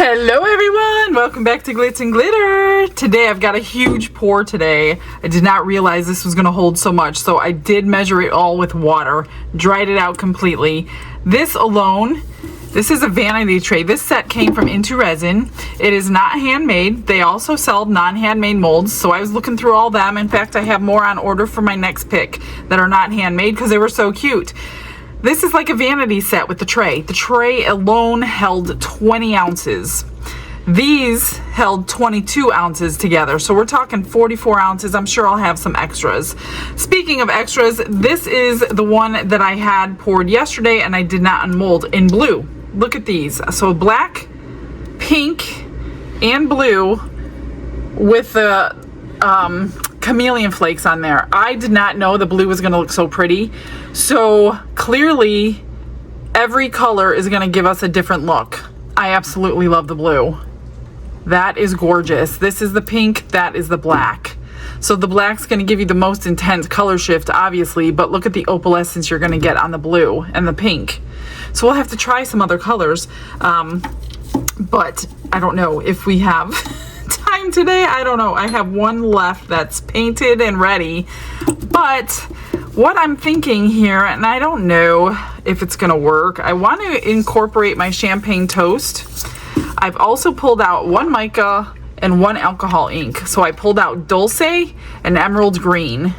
Hello everyone, welcome back to Glitz and Glitter. Today I've got a huge pour today. I did not realize this was going to hold so much, so I did measure it all with water, dried it out completely. This alone, this is a vanity tray. This set came from Into Resin. It is not handmade. They also sell non-handmade molds, so I was looking through all them. In fact, I have more on order for my next pick that are not handmade because they were so cute. This is like a vanity set with the tray. The tray alone held 20 ounces. These held 22 ounces together. So we're talking 44 ounces. I'm sure I'll have some extras. Speaking of extras, this is the one that I had poured yesterday and I did not unmold in blue. Look at these. So black, pink, and blue with the chameleon flakes on there. I did not know the blue was going to look so pretty. So clearly every color is going to give us a different look. I absolutely love the blue. That is gorgeous. This is the pink, that is the black. So the black's going to give you the most intense color shift, obviously, but look at the opalescence you're going to get on the blue and the pink. So we'll have to try some other colors, but I don't know if we have time today. I don't know. I have one left that's painted and ready, but what I'm thinking here, and I don't know if it's gonna work, I want to incorporate my champagne toast. I've also pulled out one mica and one alcohol ink. So I pulled out Dulce and Emerald Green.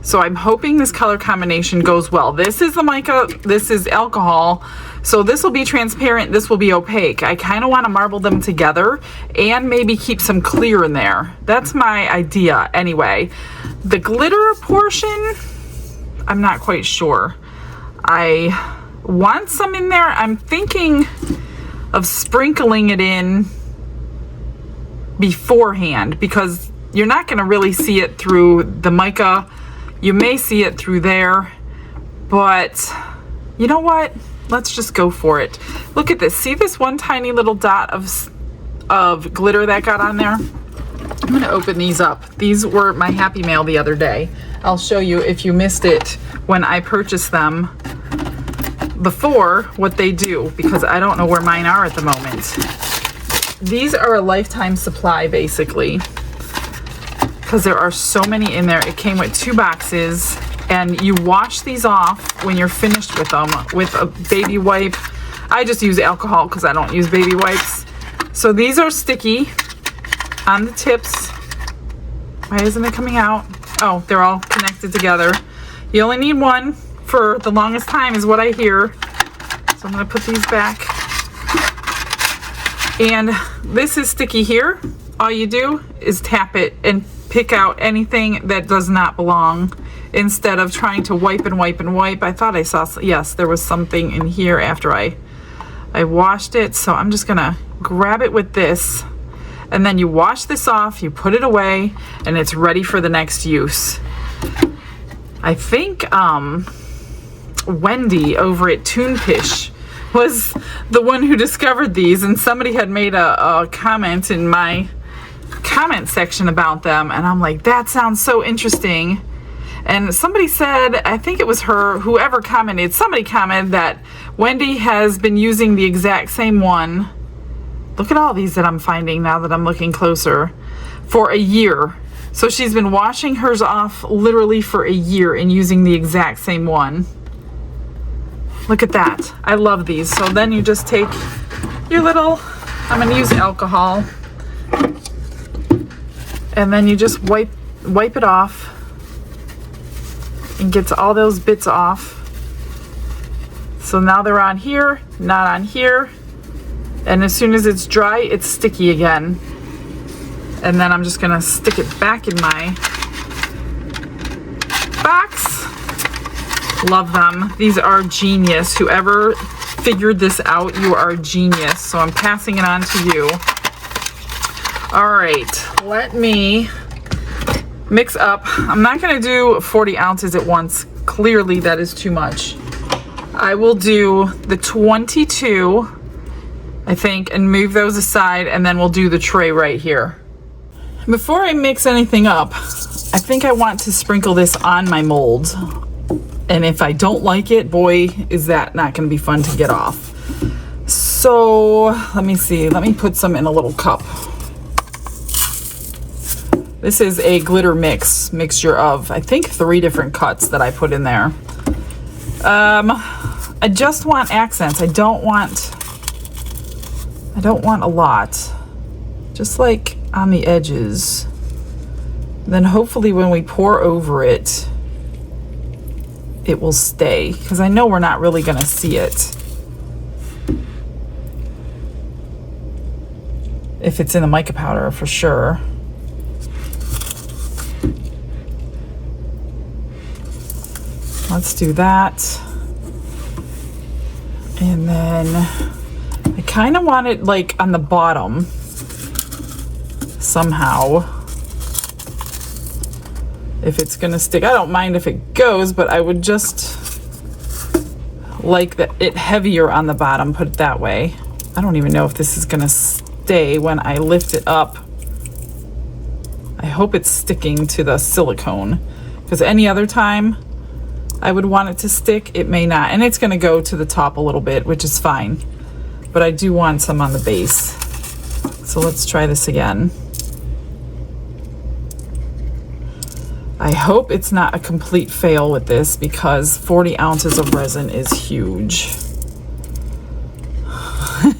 So I'm hoping this color combination goes well. This is the mica, this is alcohol. So this will be transparent, this will be opaque. I kind of want to marble them together and maybe keep some clear in there. That's my idea anyway. The glitter portion, I'm not quite sure. I want some in there. I'm thinking of sprinkling it in beforehand because you're not going to really see it through the mica. You may see it through there, but you know what? Let's just go for it. Look at this. See this one tiny little dot of glitter that got on there? I'm going to open these up. These were my Happy Mail the other day. I'll show you if you missed it when I purchased them before what they do, because I don't know where mine are at the moment. These are a lifetime supply basically, because there are so many in there. It came with 2 boxes, and you wash these off when you're finished with them with a baby wipe. I just use alcohol because I don't use baby wipes. So these are sticky on the tips. Why isn't it coming out? Oh, they're all connected together. You only need one for the longest time is what I hear. So I'm going to put these back. And this is sticky here. All you do is tap it and pick out anything that does not belong instead of trying to wipe and wipe and wipe. I thought I saw, yes, there was something in here after I washed it. So I'm just gonna grab it with this, and then you wash this off, you put it away, and it's ready for the next use. I think Wendy over at Toonpish was the one who discovered these, and somebody had made a comment in my comment section about them, and I'm like, that sounds so interesting. And somebody said, I think it was her, whoever commented, somebody commented that Wendy has been using the exact same one. Look at all these that I'm finding now that I'm looking closer, for a year. So she's been washing hers off literally for a year and using the exact same one. Look at that. I love these. So then you just take your little, I'm going to use alcohol, and then you just wipe it off and gets all those bits off. So now they're on here, not on here. And as soon as it's dry, it's sticky again. And then I'm just gonna stick it back in my box. Love them. These are genius. Whoever figured this out, you are a genius. So I'm passing it on to you. All right, let me mix up. I'm not gonna do 40 ounces at once. Clearly that is too much. I will do the 22, I think, and move those aside, and then we'll do the tray right here. Before I mix anything up, I think I want to sprinkle this on my mold. And if I don't like it, boy, is that not gonna be fun to get off. So So let me see, let me put some in a little cup. This is a glitter mixture of, I think, 3 different cuts that I put in there. I just want accents. I don't want a lot. Just like on the edges. Then hopefully when we pour over it, it will stay, because I know we're not really gonna see it if it's in the mica powder for sure. Let's do that. And then I kind of want it like on the bottom somehow. If it's gonna stick, I don't mind if it goes, but I would just like it heavier on the bottom, put it that way. I don't even know if this is gonna stay when I lift it up. I hope it's sticking to the silicone, because any other time I would want it to stick, it may not. And it's gonna go to the top a little bit, which is fine. But I do want some on the base. So let's try this again. I hope it's not a complete fail with this, because 40 ounces of resin is huge.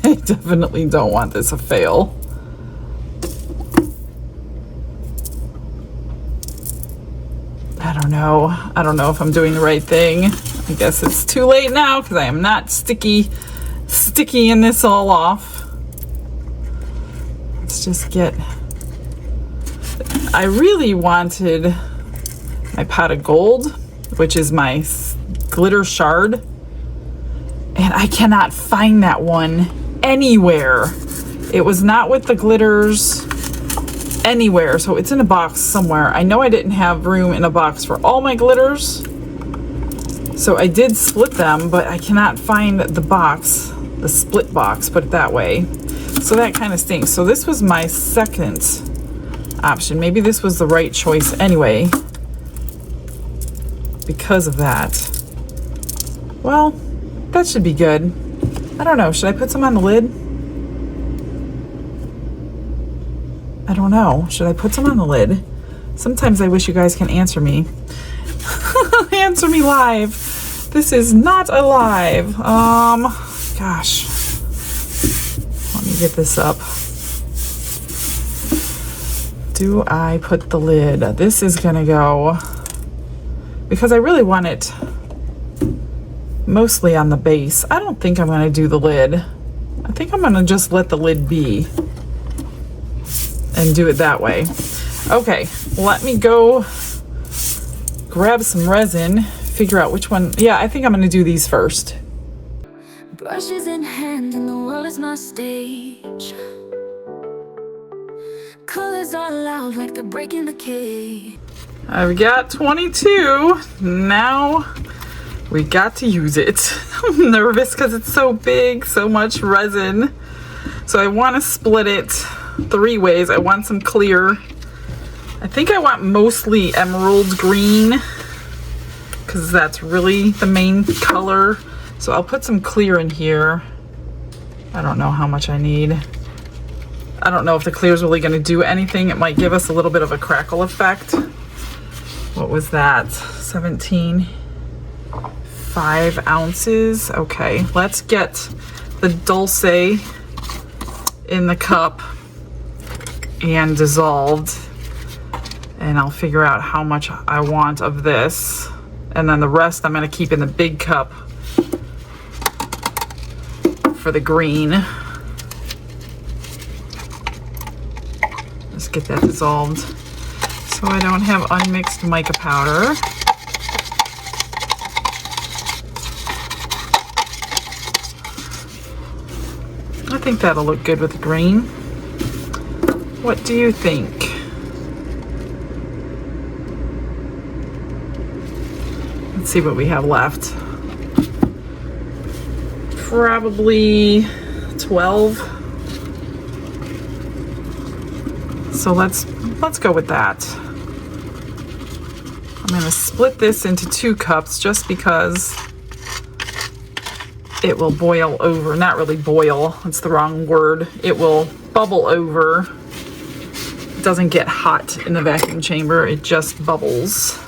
I definitely don't want this to fail. I don't know if I'm doing the right thing. I guess it's too late now, because I am not sticky in this all off. Let's just get, I really wanted my pot of gold, which is my glitter shard, and I cannot find that one anywhere. It was not with the glitters anywhere, so it's in a box somewhere. I know I didn't have room in a box for all my glitters, so I did split them, but I cannot find the box, the split box, put it that way. So that kind of stinks. So this was my second option. Maybe this was the right choice anyway because of that. Well, that should be good. I don't know, should I put some on the lid? I don't know. Should I put some on the lid? Sometimes I wish you guys can answer me. Answer me live. This is not a live. Gosh. Let me get this up. Do I put the lid? This is gonna go, because I really want it mostly on the base. I don't think I'm gonna do the lid. I think I'm gonna just let the lid be and do it that way. Okay, let me go grab some resin, figure out which one. Yeah, I think I'm gonna do these first. Brushes in hand and the world is my stage. Colors are loud like they're breaking the cage. I've got 22. Now we got to use it. I'm nervous because it's so big, so much resin. So I want to split it 3 ways. I want some clear. I think I want mostly emerald green, because that's really the main color. So I'll put some clear in here. I don't know how much I need. I don't know if the clear is really going to do anything. It might give us a little bit of a crackle effect. What was that? 17. 5 ounces. Okay, let's get the dulce in the cup and dissolved, and I'll figure out how much I want of this, and then the rest I'm going to keep in the big cup for the green. Let's get that dissolved so I don't have unmixed mica powder. I think that'll look good with the green. What do you think? Let's see what we have left. Probably 12. So let's go with that. I'm gonna split this into 2 cups just because it will boil over. Not really boil, it's the wrong word. It will bubble over. It doesn't get hot in the vacuum chamber, it just bubbles.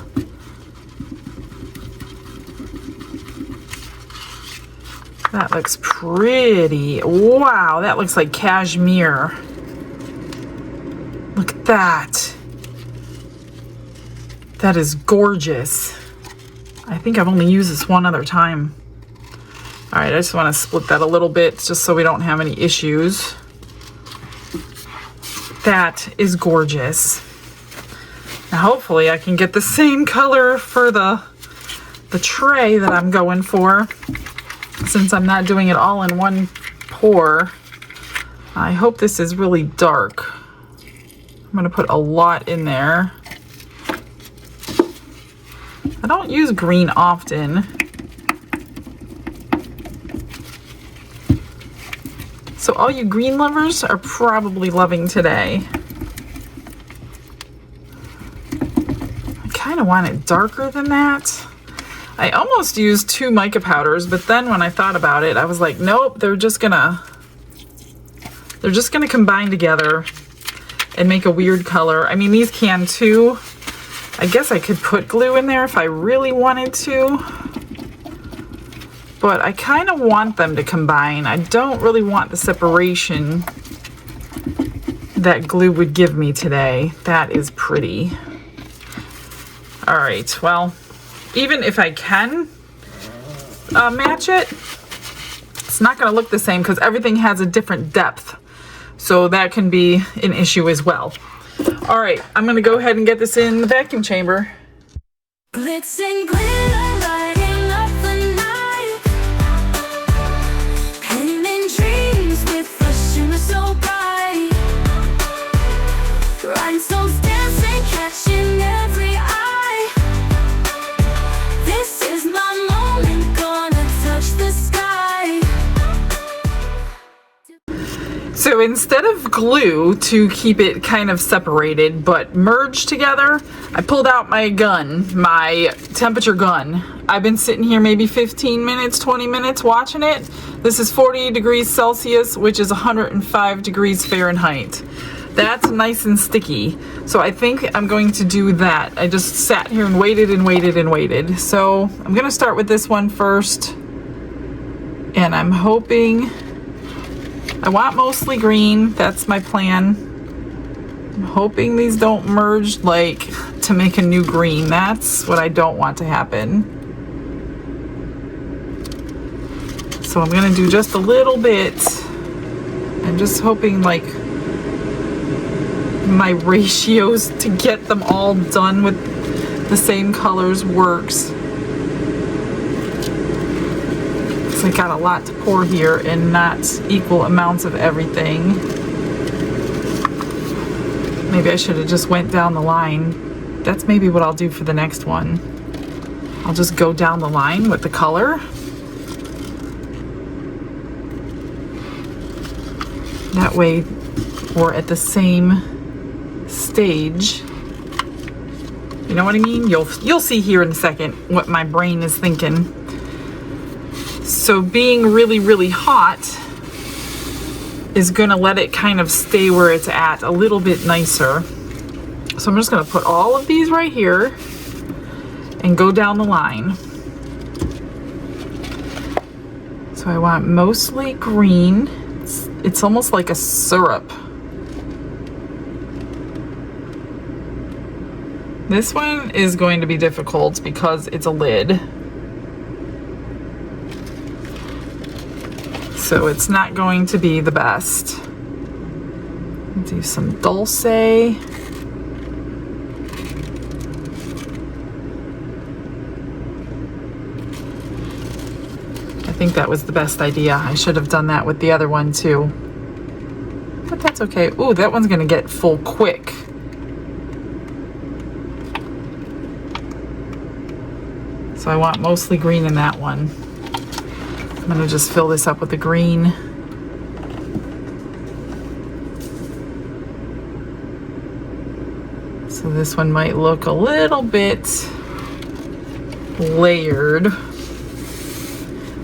That looks pretty. Wow, that looks like cashmere. Look at that. That is gorgeous. I think I've only used this one other time. All right, I just want to split that a little bit just so we don't have any issues. That is gorgeous. Now hopefully I can get the same color for the tray that I'm going for. Since I'm not doing it all in one pour, I hope this is really dark. I'm gonna put a lot in there. I don't use green often. So all you green lovers are probably loving today. I kind of want it darker than that. I almost used 2 mica powders, but then when I thought about it, I was like, nope, they're just gonna combine together and make a weird color. I mean, these can too. I guess I could put glue in there if I really wanted to, but I kind of want them to combine. I don't really want the separation that glue would give me today. That is pretty. All right, well, even if I can match it, it's not going to look the same because everything has a different depth. So that can be an issue as well. All right, I'm going to go ahead and get this in the vacuum chamber. Glitz and glitter, lighting up the night. Painting dreams with a shimmer so bright. Rhinestones dancing, catching every eye. This is my moment, gonna touch the sky. So instead of glue to keep it kind of separated but merged together, I pulled out my gun, my temperature gun. I've been sitting here maybe 15 minutes, 20 minutes watching it. This is 40 degrees Celsius, which is 105 degrees Fahrenheit. That's nice and sticky. So I think I'm going to do that. I just sat here and waited and waited and waited. So I'm gonna start with this one first. And I'm hoping, I want mostly green, that's my plan. I'm hoping these don't merge like to make a new green. That's what I don't want to happen. So I'm gonna do just a little bit. I'm just hoping like my ratios to get them all done with the same colors works. I got a lot to pour here and not equal amounts of everything. Maybe I should have just went down the line. That's maybe what I'll do for the next one. I'll just go down the line with the color. That way we're at the same stage. You know what I mean? You'll see here in a second what my brain is thinking. So being really, really hot is gonna let it kind of stay where it's at a little bit nicer. So I'm just gonna put all of these right here and go down the line. So I want mostly green. It's almost like a syrup. This one is going to be difficult because it's a lid. So it's not going to be the best. Do some dulce. I think that was the best idea. I should have done that with the other one too. But that's okay. Ooh, that one's gonna get full quick. So I want mostly green in that one. I'm gonna just fill this up with the green. So this one might look a little bit layered.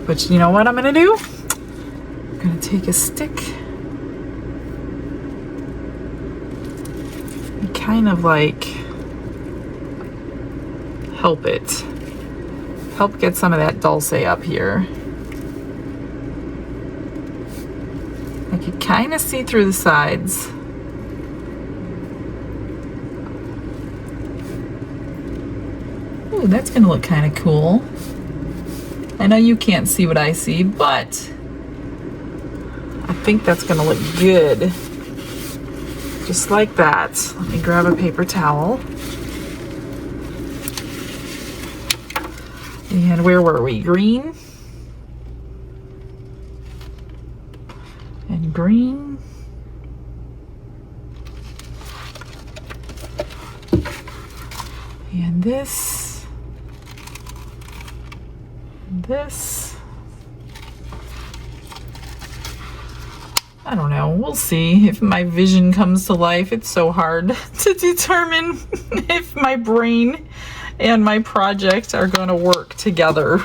But you know what I'm gonna do? I'm gonna take a stick and kind of like help get some of that dulce up here. I can kind of see through the sides. Ooh, that's gonna look kind of cool. I know you can't see what I see, but I think that's gonna look good. Just like that. Let me grab a paper towel. And where were we? Green. And green. And this. And this. I don't know. We'll see if my vision comes to life. It's so hard to determine if my brain and my project are going to work together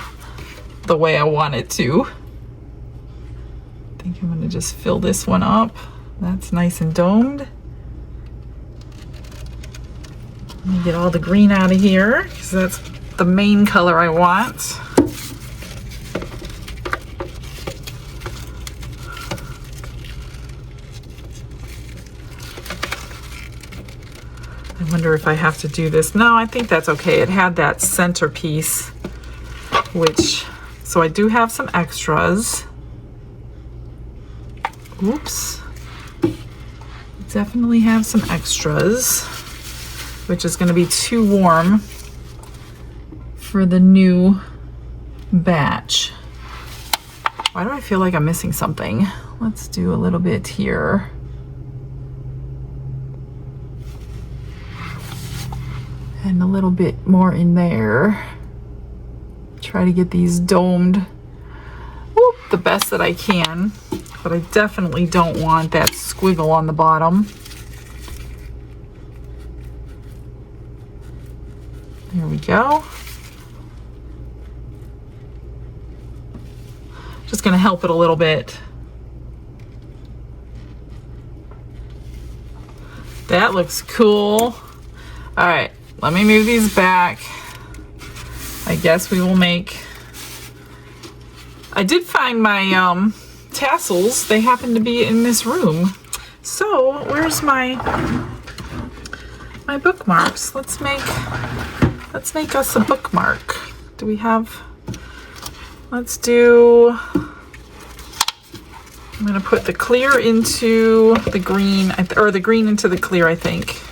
the way I want it to. I think I'm going to just fill this one up. That's nice and domed. Let me get all the green out of here because that's the main color I want. I wonder if I have to do this. No, I think that's okay. It had that centerpiece, so I do have some extras. Oops. Definitely have some extras, which is going to be too warm for the new batch. Why do I feel like I'm missing something? Let's do a little bit here. And a little bit more in there. Try to get these domed the best that I can, but I definitely don't want that squiggle on the bottom. There we go. Just gonna help it a little bit. That looks cool. All right. Let me move these back. I guess we will make... I did find my tassels. They happen to be in this room. So where's my bookmarks? Let's make us a bookmark. Do we have... Let's do... I'm gonna put the clear into the green, or the green into the clear, I think.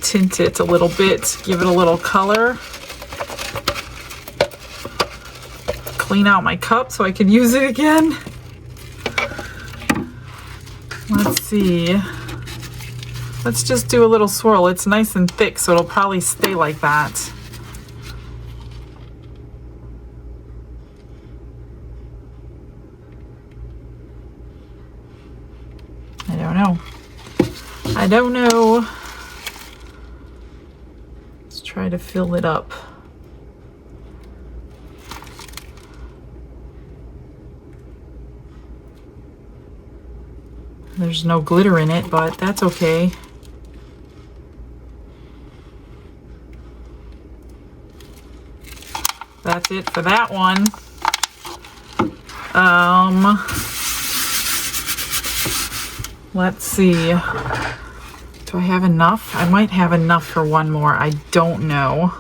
Tint it a little bit, give it a little color. Clean out my cup so I can use it again. Let's see. Let's just do a little swirl. It's nice and thick, so it'll probably stay like that. I don't know. I don't know. Try to fill it up. There's no glitter in it, but that's okay. That's it for that one. Let's see. Do I have enough? I might have enough for one more. I don't know.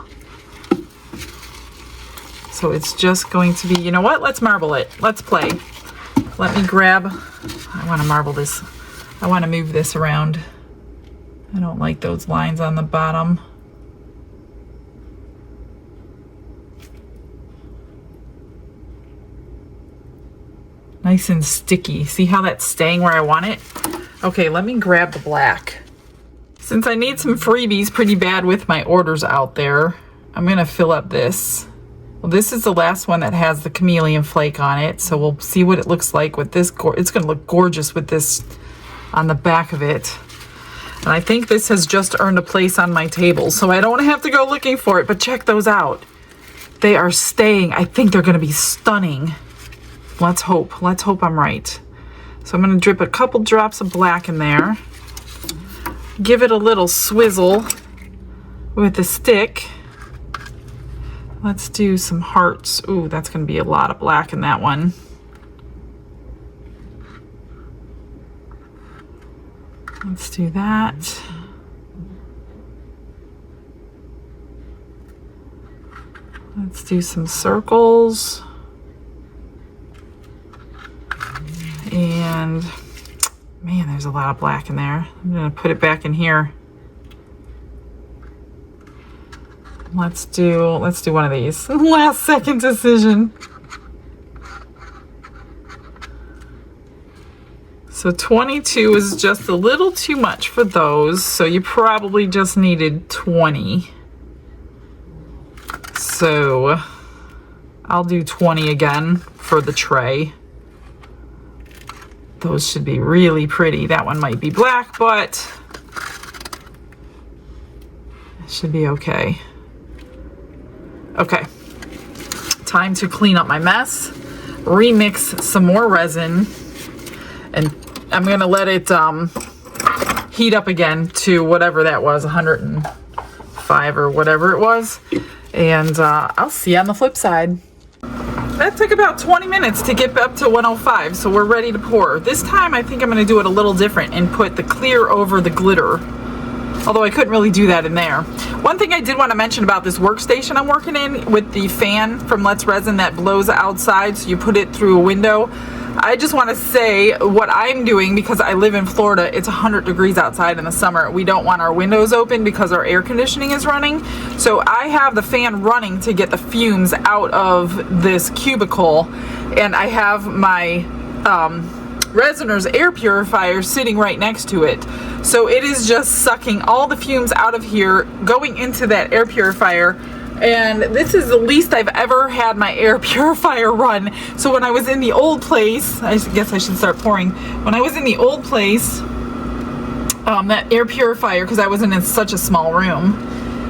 So it's just going to be, you know what? Let's marble it. Let's play. Let me grab, I want to marble this. I want to move this around. I don't like those lines on the bottom. Nice and sticky. See how that's staying where I want it? Okay, let me grab the black. Since I need some freebies pretty bad with my orders out there, I'm gonna fill up this. Well, this is the last one that has the chameleon flake on it, so we'll see what it looks like with this. It's gonna look gorgeous with this on the back of it. And I think this has just earned a place on my table, so I don't have to go looking for it, but check those out. They are staying. I think they're going to be stunning. Let's hope. Let's hope I'm right. So I'm going to drip a couple drops of black in there. Give it a little swizzle with the stick. Let's do some hearts. Ooh, that's going to be a lot of black in that one. Let's do that. Let's do some circles. And man, there's a lot of black in there. I'm gonna put it back in here. Let's do one of these. Last second decision. So 22 is just a little too much for those, so you probably just needed 20. So I'll do 20 again for the tray. Those should be really pretty. That one might be black, but it should be okay. Okay, time to clean up my mess, remix some more resin, and I'm gonna let it heat up again to whatever that was, 105 or whatever it was, and I'll see you on the flip side. That took about 20 minutes to get up to 105, so we're ready to pour. This time I think I'm gonna do it a little different and put the clear over the glitter, although I couldn't really do that in there. One thing I did want to mention about this workstation I'm working in with the fan from Let's Resin that blows outside, so you put it through a window. I just want to say what I'm doing, because I live in Florida, it's 100 degrees outside in the summer. We don't want our windows open because our air conditioning is running. So I have the fan running to get the fumes out of this cubicle, and I have my Resiners air purifier sitting right next to it. So it is just sucking all the fumes out of here, going into that air purifier. And this is the least I've ever had my air purifier run. So when I was in the old place, I guess I should start pouring. When I was in the old place, that air purifier, because I was in such a small room,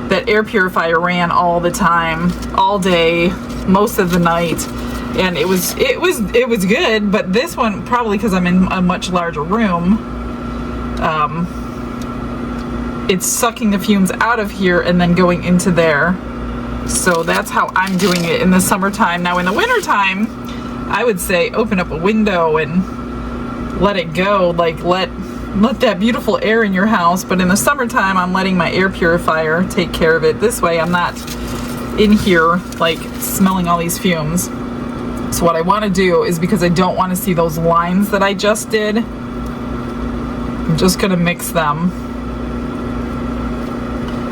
that air purifier ran all the time, all day, most of the night. And it was good, but this one, probably because I'm in a much larger room, it's sucking the fumes out of here and then going into there. So that's how I'm doing it in the summertime. Now in the wintertime, I would say open up a window and let it go, like let that beautiful air in your house. But in the summertime, I'm letting my air purifier take care of it. This way I'm not in here like smelling all these fumes. So what I want to do is, because I don't want to see those lines that I just did, I'm just going to mix them.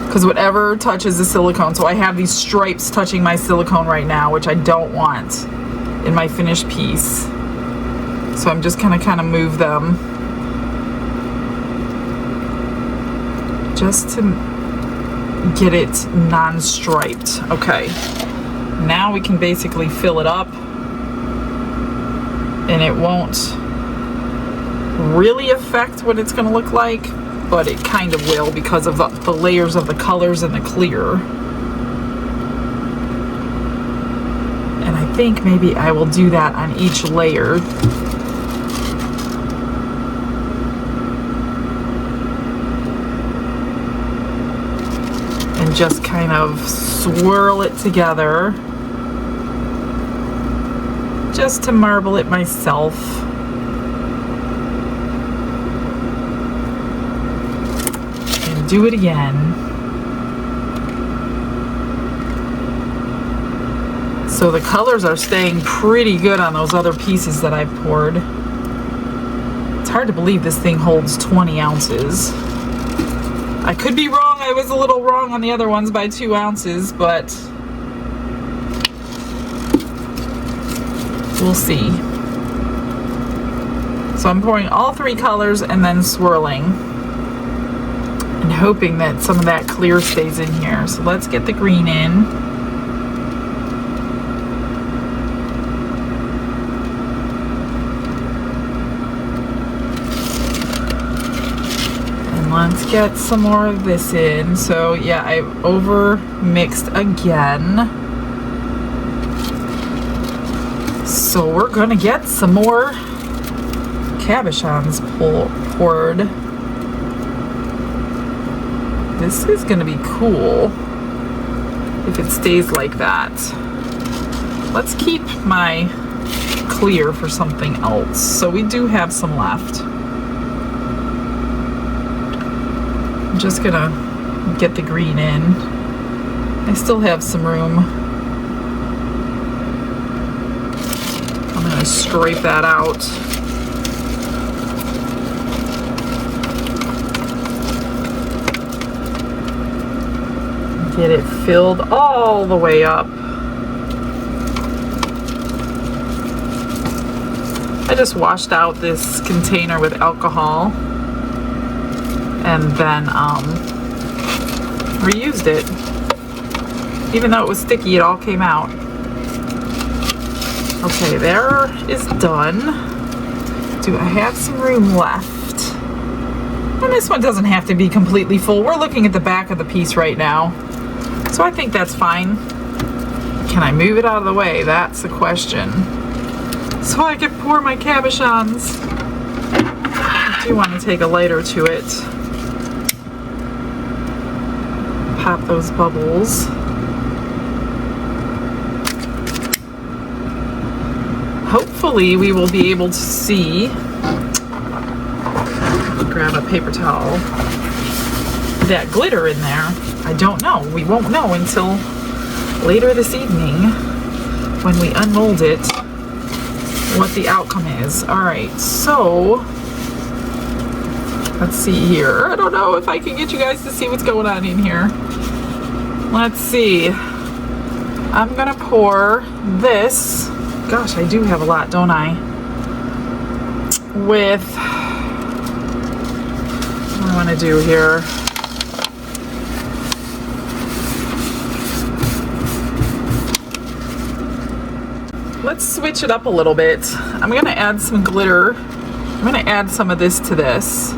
Because whatever touches the silicone, so I have these stripes touching my silicone right now, which I don't want in my finished piece. So I'm just going to kind of move them just to get it non-striped. Okay, now we can basically fill it up, and it won't really affect what it's going to look like, but it kind of will because of the layers of the colors and the clear. And I think maybe I will do that on each layer. And just kind of swirl it together, just to marble it myself. Do it again. So the colors are staying pretty good on those other pieces that I've poured. It's hard to believe this thing holds 20 ounces. I could be wrong. I was a little wrong on the other ones by 2 ounces, but we'll see. So I'm pouring all 3 colors and then swirling, and hoping that some of that clear stays in here. So let's get the green in. And let's get some more of this in. So yeah, I over mixed again. So we're gonna get some more cabochons poured. This is gonna be cool if it stays like that. Let's keep my clear for something else. So we do have some left. I'm just gonna get the green in. I still have some room. I'm gonna scrape that out. Get it filled all the way up. I just washed out this container with alcohol and then reused it. Even though it was sticky, it all came out. Okay, there is done. Do I have some room left? And this one doesn't have to be completely full. We're looking at the back of the piece right now. So I think that's fine. Can I move it out of the way? That's the question. So I can pour my cabochons. I do want to take a lighter to it. Pop those bubbles. Hopefully we will be able to see. Grab a paper towel. That glitter in there. I don't know. We won't know until later this evening when we unmold it what the outcome is. Alright, so let's see here. I don't know if I can get you guys to see what's going on in here. Let's see. I'm gonna pour this. Gosh, I do have a lot, don't I? With what do I want to do here? Let's switch it up a little bit. I'm gonna add some glitter. I'm gonna add some of this to this.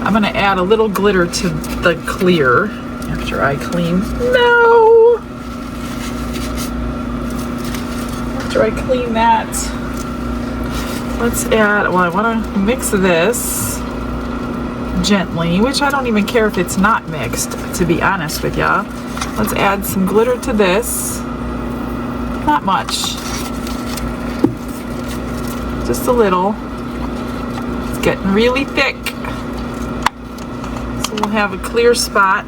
I'm gonna add a little glitter to the clear after I clean. No! After I clean that, let's add, well, I wanna mix this gently, which I don't even care if it's not mixed, to be honest with ya. Let's add some glitter to this. Not much. Just a little. It's getting really thick. So we'll have a clear spot.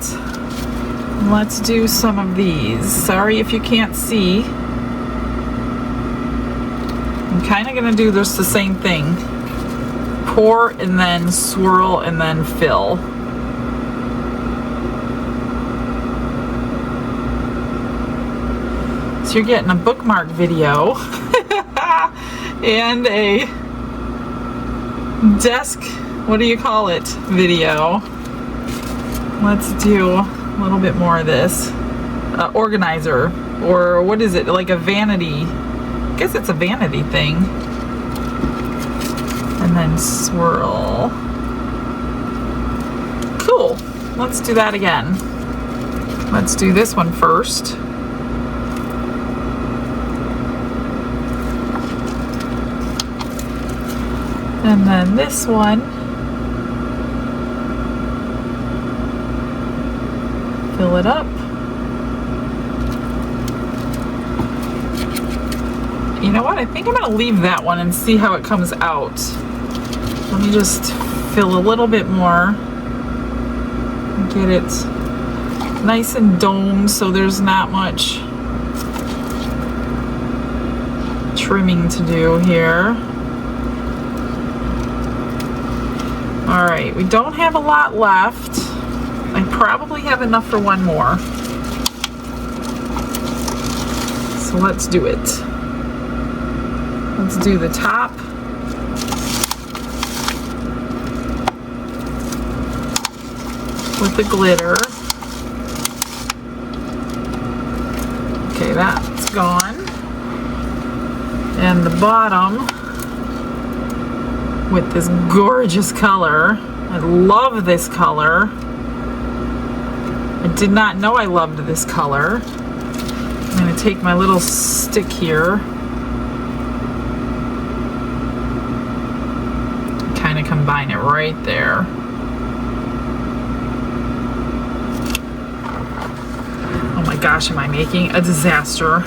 Let's do some of these. Sorry if you can't see. I'm kind of going to do this the same thing. Pour and then swirl and then fill. So you're getting a bookmark video and a desk, what do you call it, video. Let's do a little bit more of this. Organizer, or what is it, like a vanity? I guess it's a vanity thing. And then swirl. Cool. Let's do that again. Let's do this one first. And then this one. Fill it up. You know what? I think I'm going to leave that one and see how it comes out. Let me just fill a little bit more. Get it nice and domed so there's not much trimming to do here. Alright, we don't have a lot left. I probably have enough for one more. So let's do it. Let's do the top. With the glitter. Okay, that's gone. And the bottom with this gorgeous color. I love this color. I did not know I loved this color. I'm going to take my little stick here gonna combine it right there. Oh my gosh, am I making a disaster?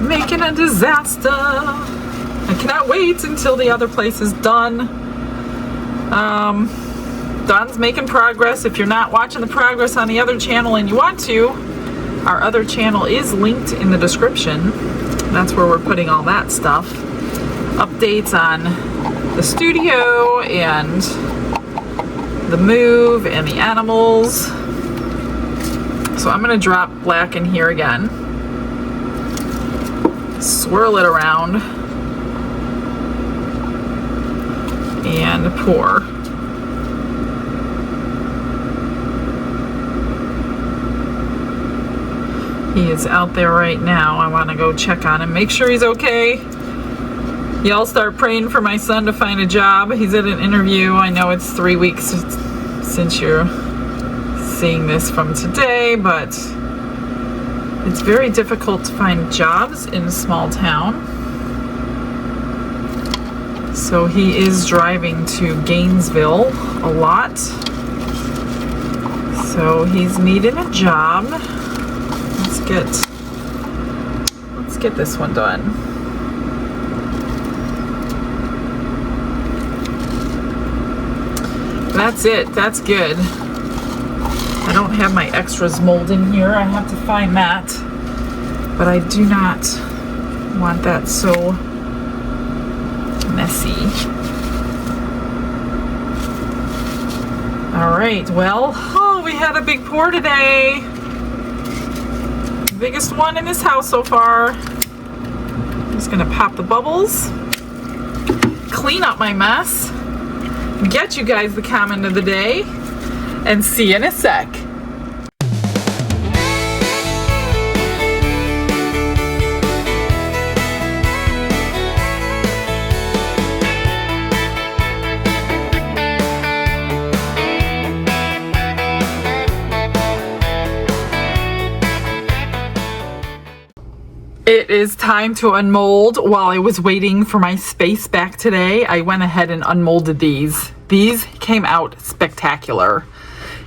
Making a disaster. I cannot wait until the other place is done. Don's making progress. If you're not watching the progress on the other channel and you want to, our other channel is linked in the description. That's where we're putting all that stuff. Updates on the studio and the move and the animals. So I'm gonna drop black in here again. Swirl it around and pour. He is out there right now. I want to go check on him, make sure he's okay. Y'all start praying for my son to find a job. He's at an interview. I know it's 3 weeks since you're seeing this from today, but it's very difficult to find jobs in a small town. So he is driving to Gainesville a lot. So he's needing a job. Let's get this one done. That's it. That's good. I don't have my extras mold in here. I have to find that. But I do not want that so messy. All right. Well, we had a big pour today. Biggest one in this house so far. I'm just gonna pop the bubbles, clean up my mess, get you guys the comment of the day, and see you in a sec. It is time to unmold. While I was waiting for my space back today, I went ahead and unmolded these. These came out spectacular.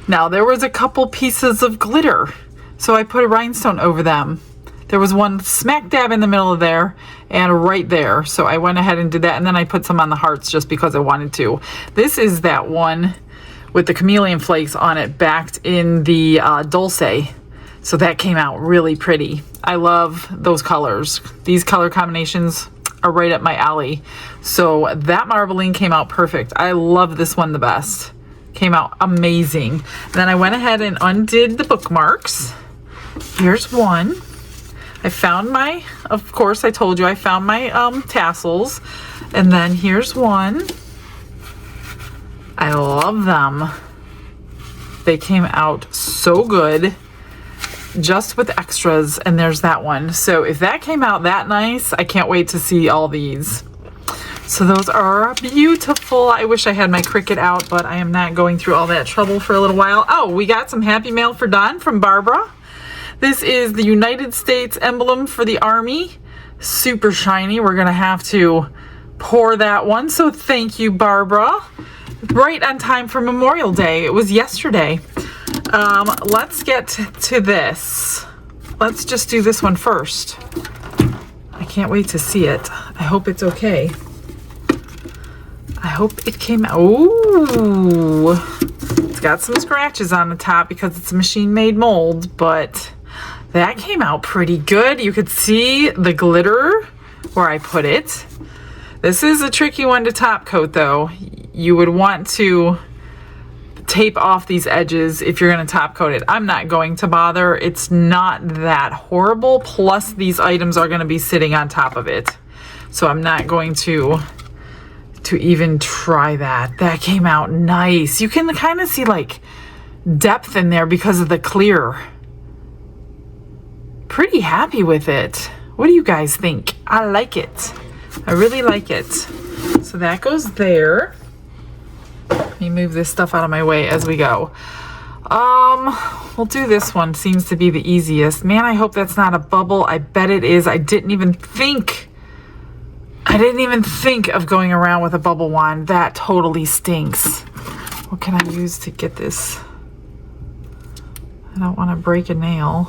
Now there was a couple pieces of glitter, so I put a rhinestone over them. There was one smack dab in the middle of there and right there, so I went ahead and did that, and then I put some on the hearts just because I wanted to. This is that one with the chameleon flakes on it backed in the Dulce. So that came out really pretty. I love those colors. These color combinations are right up my alley. So that marbling came out perfect. I love this one the best. Came out amazing. Then I went ahead and undid the bookmarks. Here's one. I found my, of course I told you I found my tassels. And then here's one. I love them. They came out so good. Just with extras, and there's that one. So if that came out that nice, I can't wait to see all these. So those are beautiful. I wish I had my Cricut out, but I am not going through all that trouble for a little while. Oh, we got some happy mail for Don from Barbara. This is the United States emblem for the Army. Super shiny. We're gonna have to pour that one. So thank you, Barbara. Right on time for Memorial Day. It was yesterday. Let's get to this. Let's just do this one first. I can't wait to see it. I hope it's okay. I hope it came out. Ooh, it's got some scratches on the top because it's a machine-made mold, but that came out pretty good. You could see the glitter where I put it. This is a tricky one to top coat though. You would want to tape off these edges if you're going to top coat it. I'm not going to bother. It's not that horrible. Plus these items are going to be sitting on top of it. So I'm not going to even try that. That came out nice. You can kind of see like depth in there because of the clear. Pretty happy with it. What do you guys think? I like it. I really like it. So that goes there. Let me move this stuff out of my way as we go. We'll do this one. Seems to be the easiest. Man, I hope that's not a bubble. I bet it is. I didn't even think I didn't even think of going around with a bubble wand. That totally stinks. What can I use to get this? I don't want to break a nail.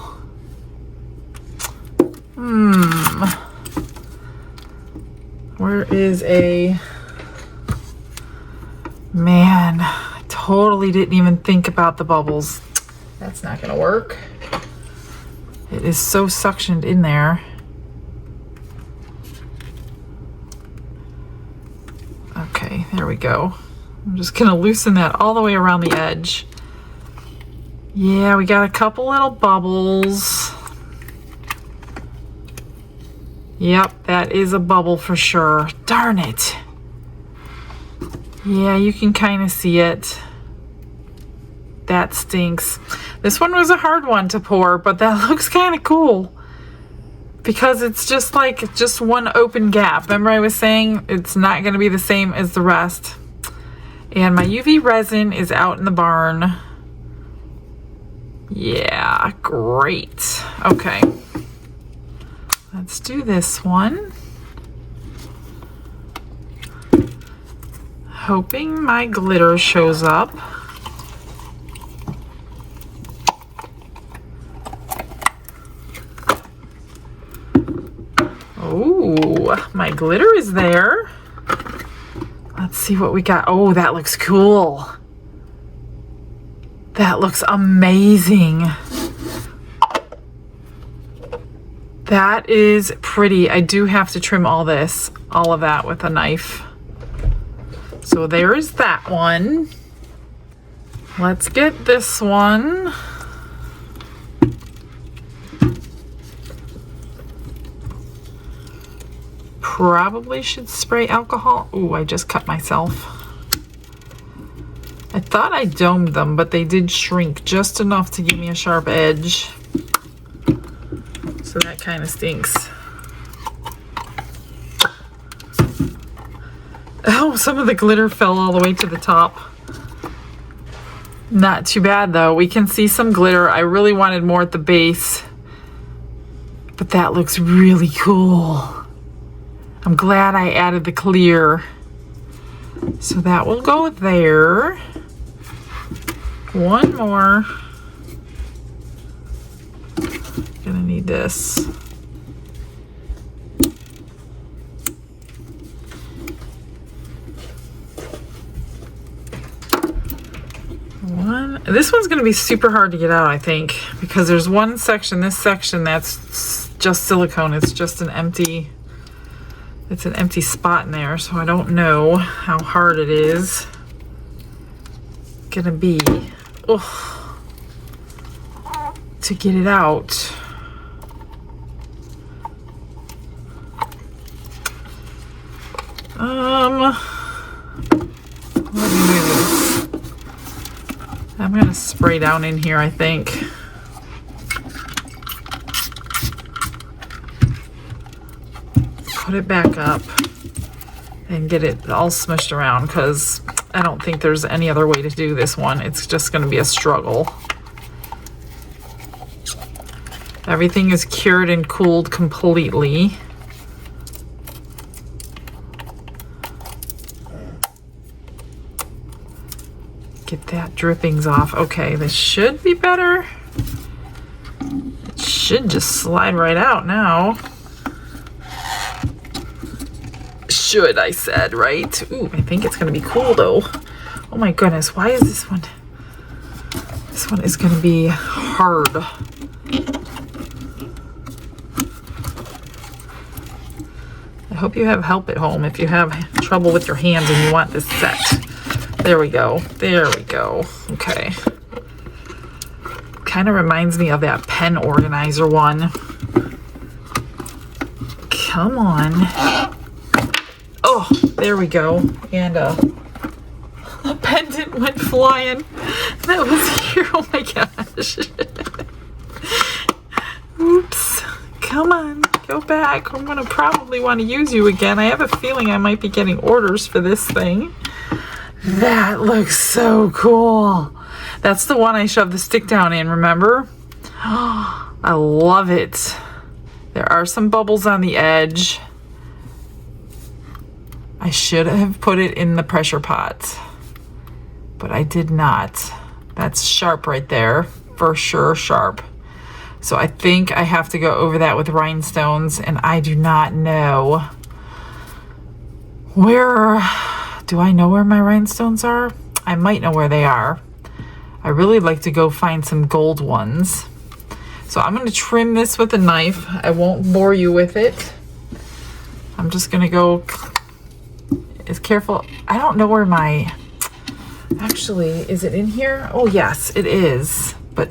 Where is a... Man, I totally didn't even think about the bubbles. That's not gonna work. It is so suctioned in there. Okay, there we go. I'm just gonna loosen that all the way around the edge. Yeah, we got a couple little bubbles. Yep, that is a bubble for sure. Darn it. Yeah, you can kind of see it. That stinks. This one was a hard one to pour, but that looks kind of cool. Because it's just like, just one open gap. Remember I was saying it's not going to be the same as the rest. And my UV resin is out in the barn. Yeah, great. Okay. Let's do this one. Hoping my glitter shows up. Oh, my glitter is there. Let's see what we got. Oh, that looks cool. That looks amazing. That is pretty. I do have to trim all this, all of that with a knife. So there is that one. Let's get this one. Probably should spray alcohol. Ooh, I just cut myself. I thought I domed them, but they did shrink just enough to give me a sharp edge. So that kind of stinks. Oh, some of the glitter fell all the way to the top. Not too bad though. We can see some glitter. I really wanted more at the base, but that looks really cool. I'm glad I added the clear. So that will go there. One more. Gonna need this. This one's going to be super hard to get out, I think, because there's one section, this section, that's just silicone. It's just an empty, it's an empty spot in there, so I don't know how hard it is gonna be to get it out. Let me move. I'm gonna spray down in here, I think. Put it back up and get it all smushed around, because I don't think there's any other way to do this one. It's just gonna be a struggle. Everything is cured and cooled completely. Get that drippings off. Okay, this should be better. It should just slide right out now. Should, I said, right? Ooh, I think it's gonna be cool though. Oh my goodness, why is this one? This one is gonna be hard. I hope you have help at home if you have trouble with your hands and you want this set. There we go. There we go. Okay. Kind of reminds me of that pen organizer one. Come on. Oh, there we go. And the pendant went flying. That was here. Oh my gosh. Oops. Come on. Go back. I'm going to probably want to use you again. I have a feeling I might be getting orders for this thing. That looks so cool. That's the one I shoved the stick down in, remember? Oh, I love it. There are some bubbles on the edge. I should have put it in the pressure pot, but I did not. That's sharp right there, for sure sharp. So I think I have to go over that with rhinestones, and I do not know where. Do I know where my rhinestones are? I might know where they are. I really like to go find some gold ones. So I'm going to trim this with a knife. I won't bore you with it. I'm just going to go as careful. I don't know where my, actually, is it in here? Oh yes, it is. But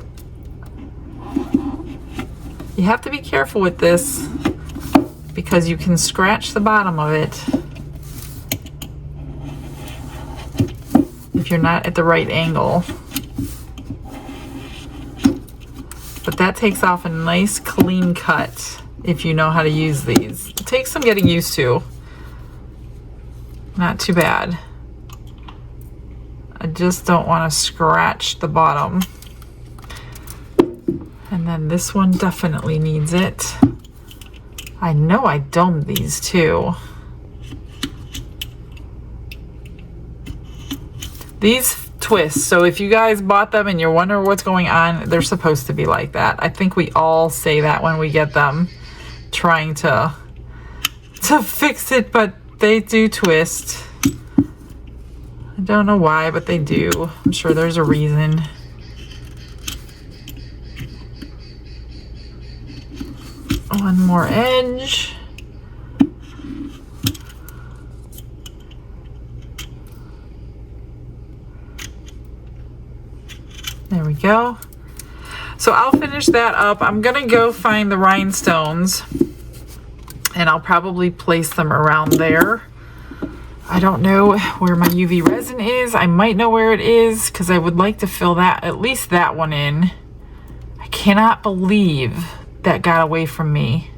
you have to be careful with this because you can scratch the bottom of it if you're not at the right angle. But that takes off a nice clean cut if you know how to use these. It takes some getting used to. Not too bad. I just don't want to scratch the bottom. And then this one definitely needs it. I know I domed these too. These twist, so if you guys bought them and you're wondering what's going on, they're supposed to be like that. I think we all say that when we get them, trying to fix it, but they do twist. I don't know why, but they do. I'm sure there's a reason. One more edge. There we go. So I'll finish that up. I'm gonna go find the rhinestones and I'll probably place them around there. I don't know where my UV resin is. I might know where it is because I would like to fill that, at least that one in. I cannot believe that got away from me.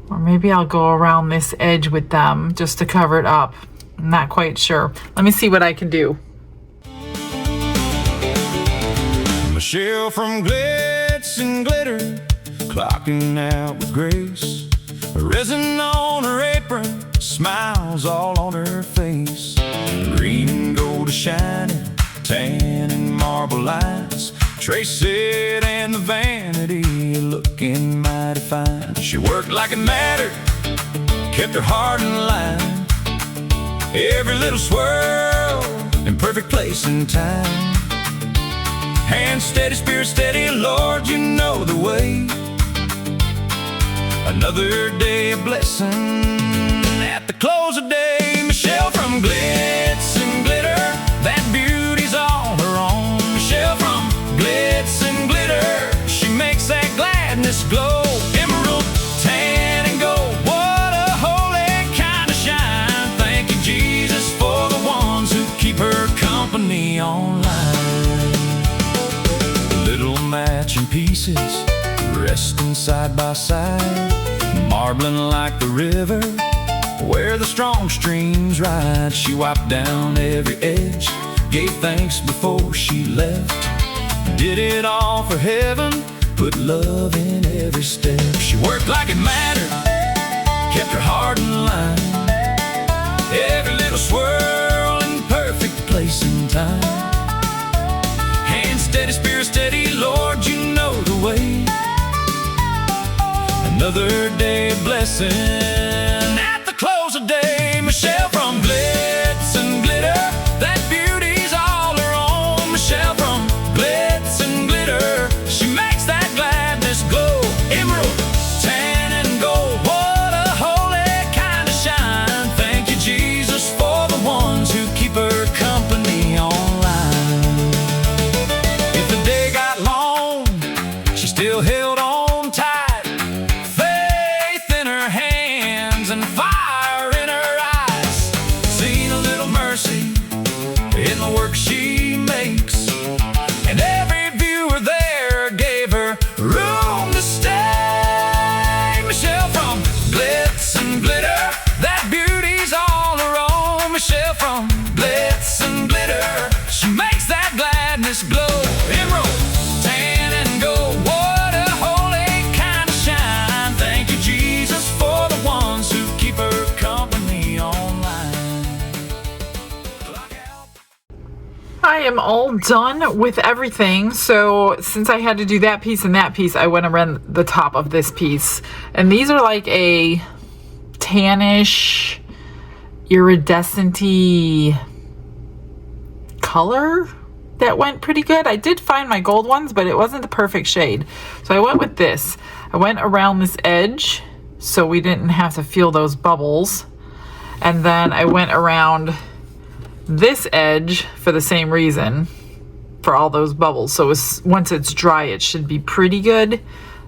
Or maybe I'll go around this edge with them just to cover it up. I'm not quite sure. Let me see what I can do. Michelle from Glitz and Glitter, clocking out with grace. Resin on her apron, smiles all on her face. Green and gold is shining, tan and marble lights. Trace it and the vanity looking mighty fine. She worked like it mattered, kept her heart in line. Every little swirl in perfect place and time. Hand steady, spirit steady, Lord, you know the way. Another day of blessing at the close of day. Michelle from Glitz and Glitter, that beauty's all her own. Michelle from Glitz and Glitter, she makes that gladness glow. Emerald, tan and gold, what a holy kind of shine. Thank you, Jesus, for the ones who keep her company online. Little matching pieces resting side by side, marbling like the river where the strong streams ride. She wiped down every edge, gave thanks before she left. Did it all for heaven, put love in every step. She worked like it mattered, kept her heart in line. Every little swirl in perfect place and time. Hand steady, spirit steady, Lord, you know the way. Another day of blessing at the close of day. Michelle from Glitz and Glitter, that beauty's all her own. Michelle from Glitz and Glitter, she makes that gladness glow. Emerald, tan and gold, what a holy kind of shine. Thank you, Jesus, for the ones who keep her company online. If the day got long, she still held on tight. And fire in her eyes. Seen a little mercy in the work she makes, and every viewer there gave her room to stay. Michelle from Glitz and Glitter, that beauty's all her own. Michelle from Glitz and Glitter, she makes that gladness glow. Emerald, tan and gold, what a holy kind of shine. Thank you, Jesus, for the ones who keep her am all done with everything. So since I had to do that piece and that piece, I went around the top of this piece. And these are like a tannish, iridescent-y color that went pretty good. I did find my gold ones, but it wasn't the perfect shade. So I went with this. I went around this edge so we didn't have to feel those bubbles. And then I went around this edge for the same reason, for all those bubbles. So once it's dry, it should be pretty good.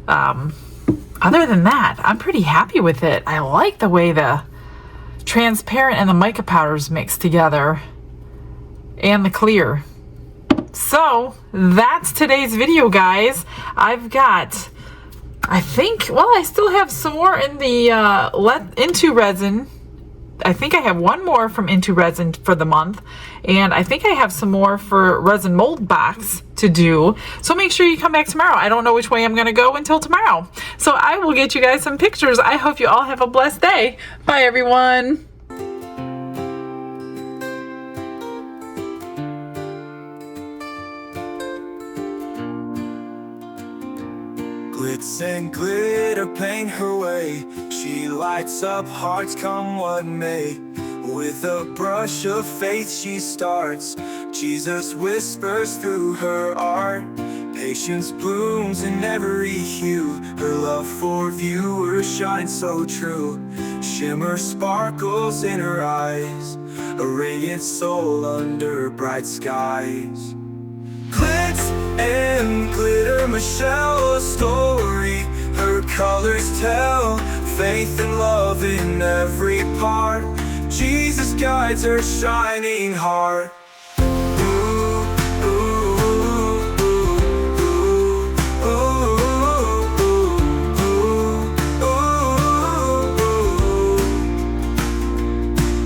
Other than that, I'm pretty happy with it. I like the way the transparent and the mica powders mix together, and the clear. So that's today's video, guys. I've got, I think, well, I still have some more in the Into Resin. I think I have one more from Into Resin for the month, and I think I have some more for Resin Mold Box to do. So make sure you come back tomorrow. I don't know which way I'm going to go until tomorrow. So I will get you guys some pictures. I hope you all have a blessed day. Bye, everyone. Glitz and glitter paint her way. She lights up hearts come what may. With a brush of faith she starts. Jesus whispers through her art. Patience blooms in every hue. Her love for viewers shines so true. Shimmer sparkles in her eyes. A radiant soul under bright skies. Glitz and glitter, Michelle, a story. Her colors tell faith and love in every part. Jesus guides her shining heart. Ooh, ooh, ooh, ooh, ooh, ooh.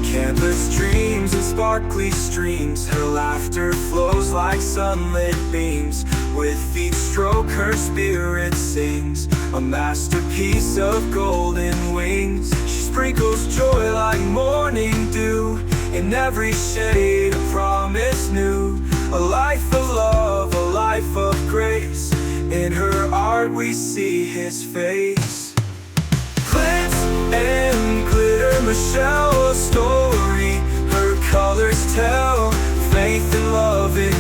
Canvas dreams and sparkly streams. Her laughter flows like sunlit beams. With each stroke her spirit sings, a masterpiece of golden wings. She sprinkles joy like morning dew, in every shade a promise new. A life of love, a life of grace. In her art we see his face. Glitz and glitter, Michelle, a story. Her colors tell faith and love in